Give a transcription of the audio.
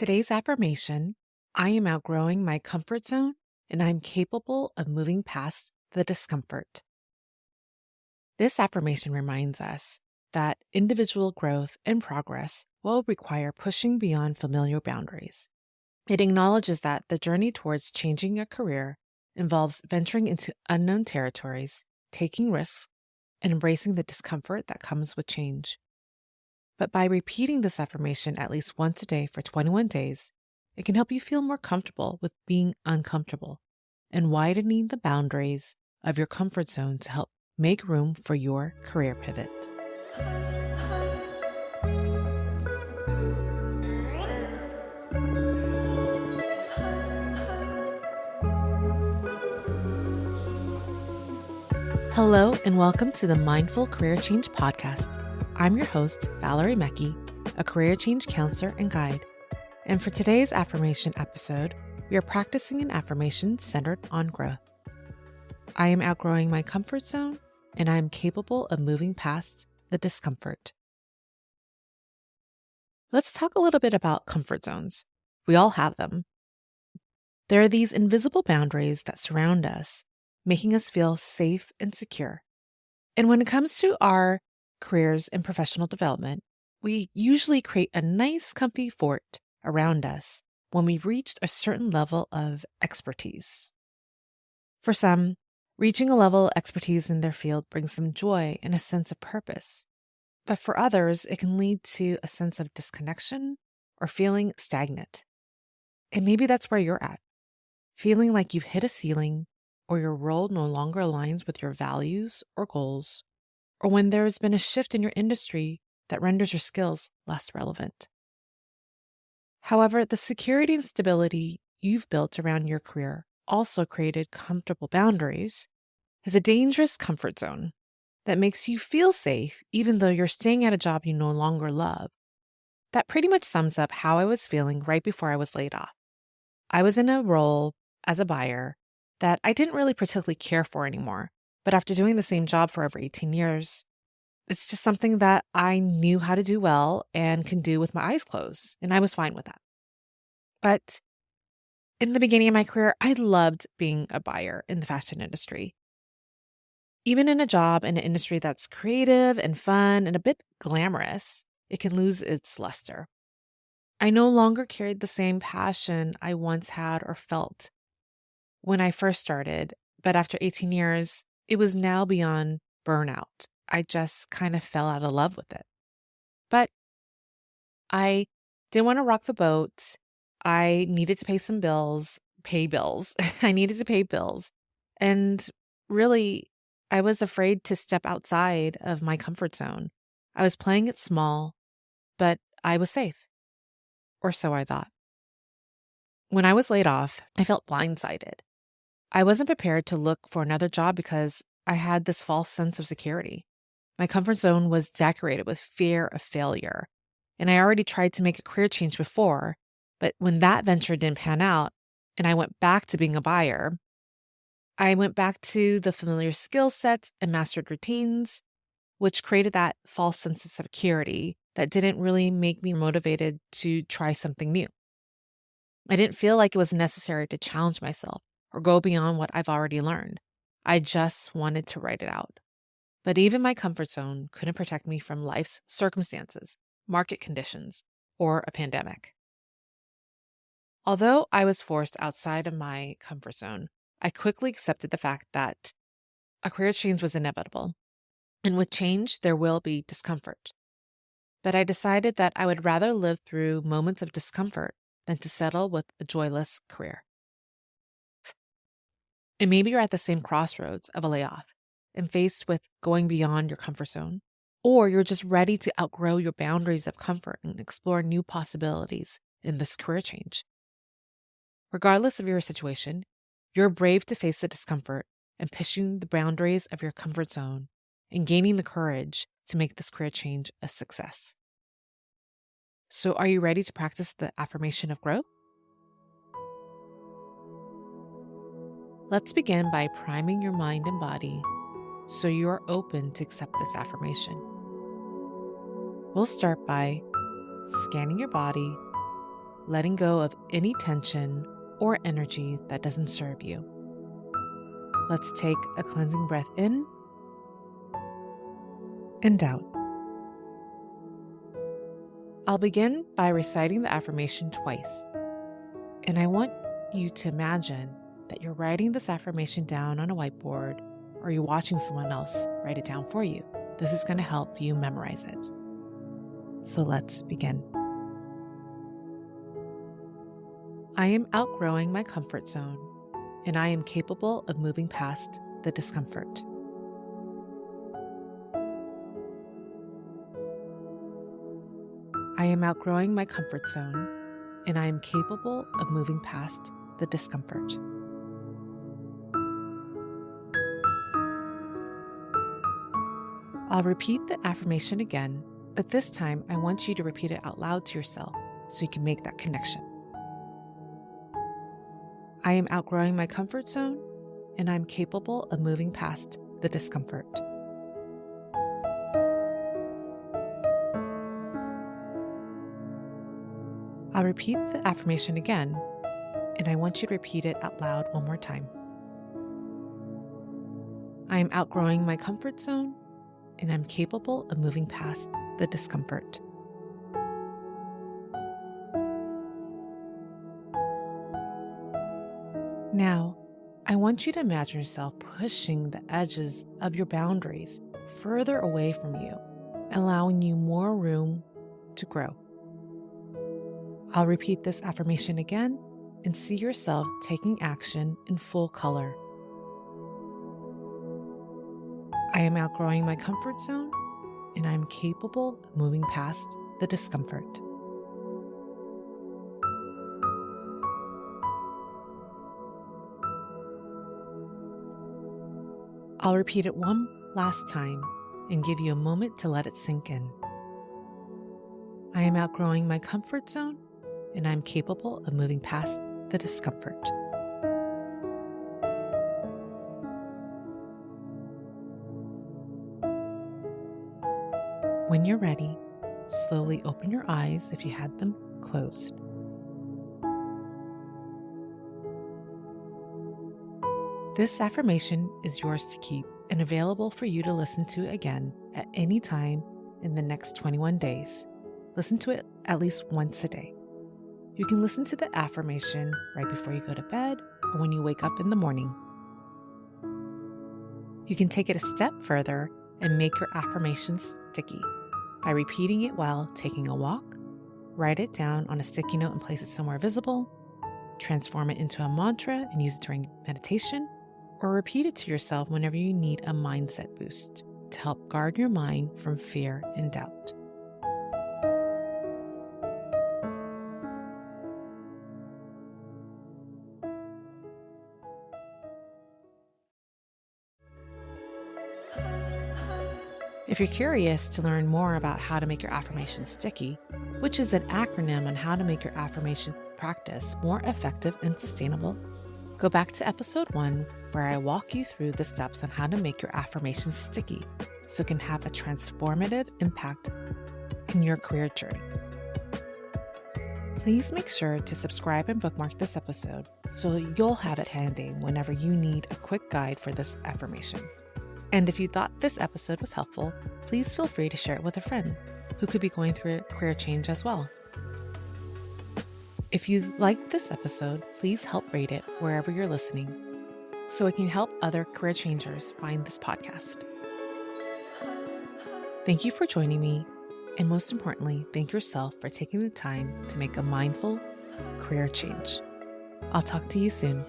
Today's affirmation: I am outgrowing my comfort zone and I'm capable of moving past the discomfort. This affirmation reminds us that individual growth and progress will require pushing beyond familiar boundaries. It acknowledges that the journey towards changing a career involves venturing into unknown territories, taking risks, and embracing the discomfort that comes with change. But by repeating this affirmation at least once a day for 21 days, it can help you feel more comfortable with being uncomfortable and widening the boundaries of your comfort zone to help make room for your career pivot. Hello, and welcome to the Mindful Career Change Podcast. I'm your host, Valerie Mekki, a career change counselor and guide. And for today's affirmation episode, we are practicing an affirmation centered on growth. I am outgrowing my comfort zone, and I am capable of moving past the discomfort. Let's talk a little bit about comfort zones. We all have them. There are these invisible boundaries that surround us, making us feel safe and secure. And when it comes to our careers and professional development, we usually create a nice, comfy fort around us when we've reached a certain level of expertise. For some, reaching a level of expertise in their field brings them joy and a sense of purpose. But for others, it can lead to a sense of disconnection or feeling stagnant. And maybe that's where you're at, feeling like you've hit a ceiling or your role no longer aligns with your values or goals, or when there has been a shift in your industry that renders your skills less relevant. However, the security and stability you've built around your career also created comfortable boundaries is a dangerous comfort zone that makes you feel safe even though you're staying at a job you no longer love. That pretty much sums up how I was feeling right before I was laid off. I was in a role as a buyer that I didn't really particularly care for anymore, but after doing the same job for over 18 years, it's just something that I knew how to do well and can do with my eyes closed, and I was fine with that. But in the beginning of my career, I loved being a buyer in the fashion industry. Even in a job in an industry that's creative and fun and a bit glamorous, it can lose its luster. I no longer carried the same passion I once had or felt when I first started, but after 18 years, it was now beyond burnout. I just kind of fell out of love with it. But I didn't want to rock the boat. I needed to pay bills. I needed to pay bills. And really, I was afraid to step outside of my comfort zone. I was playing it small, but I was safe. Or so I thought. When I was laid off, I felt blindsided. I wasn't prepared to look for another job because I had this false sense of security. My comfort zone was decorated with fear of failure, and I already tried to make a career change before, but when that venture didn't pan out and I went back to being a buyer, I went back to the familiar skill sets and mastered routines, which created that false sense of security that didn't really make me motivated to try something new. I didn't feel like it was necessary to challenge myself or go beyond what I've already learned. I just wanted to write it out. But even my comfort zone couldn't protect me from life's circumstances, market conditions, or a pandemic. Although I was forced outside of my comfort zone, I quickly accepted the fact that a career change was inevitable. And with change, there will be discomfort. But I decided that I would rather live through moments of discomfort than to settle with a joyless career. And maybe you're at the same crossroads of a layoff and faced with going beyond your comfort zone, or you're just ready to outgrow your boundaries of comfort and explore new possibilities in this career change. Regardless of your situation, you're brave to face the discomfort and pushing the boundaries of your comfort zone and gaining the courage to make this career change a success. So are you ready to practice the affirmation of growth? Let's begin by priming your mind and body so you are open to accept this affirmation. We'll start by scanning your body letting go of any tension or energy that doesn't serve you. Let's take a cleansing breath in and out. I'll begin by reciting the affirmation twice, and I want you to imagine that you're writing this affirmation down on a whiteboard, or you're watching someone else write it down for you. This is going to help you memorize it. So let's begin. I am outgrowing my comfort zone, and I am capable of moving past the discomfort. I am outgrowing my comfort zone, and I am capable of moving past the discomfort. I'll repeat the affirmation again, but this time I want you to repeat it out loud to yourself so you can make that connection. I am outgrowing my comfort zone, and I'm capable of moving past the discomfort. I'll repeat the affirmation again, and I want you to repeat it out loud one more time. I am outgrowing my comfort zone, and I'm capable of moving past the discomfort. Now, I want you to imagine yourself pushing the edges of your boundaries further away from you, allowing you more room to grow. I'll repeat this affirmation again and see yourself taking action in full color. I am outgrowing my comfort zone, and I am capable of moving past the discomfort. I'll repeat it one last time and give you a moment to let it sink in. I am outgrowing my comfort zone, and I'm capable of moving past the discomfort. When you're ready, slowly open your eyes if you had them closed. This affirmation is yours to keep and available for you to listen to again at any time in the next 21 days. Listen to it at least once a day. You can listen to the affirmation right before you go to bed or when you wake up in the morning. You can take it a step further and make your affirmations sticky by repeating it while taking a walk, write it down on a sticky note and place it somewhere visible, transform it into a mantra and use it during meditation, or repeat it to yourself whenever you need a mindset boost to help guard your mind from fear and doubt. If you're curious to learn more about how to make your affirmations sticky, which is an acronym on how to make your affirmation practice more effective and sustainable, go back to episode 1 where I walk you through the steps on how to make your affirmations sticky so it can have a transformative impact in your career journey. Please make sure to subscribe and bookmark this episode so that you'll have it handy whenever you need a quick guide for this affirmation. And if you thought this episode was helpful, please feel free to share it with a friend who could be going through a career change as well. If you liked this episode, please help rate it wherever you're listening so it can help other career changers find this podcast. Thank you for joining me, and most importantly, thank yourself for taking the time to make a mindful career change. I'll talk to you soon.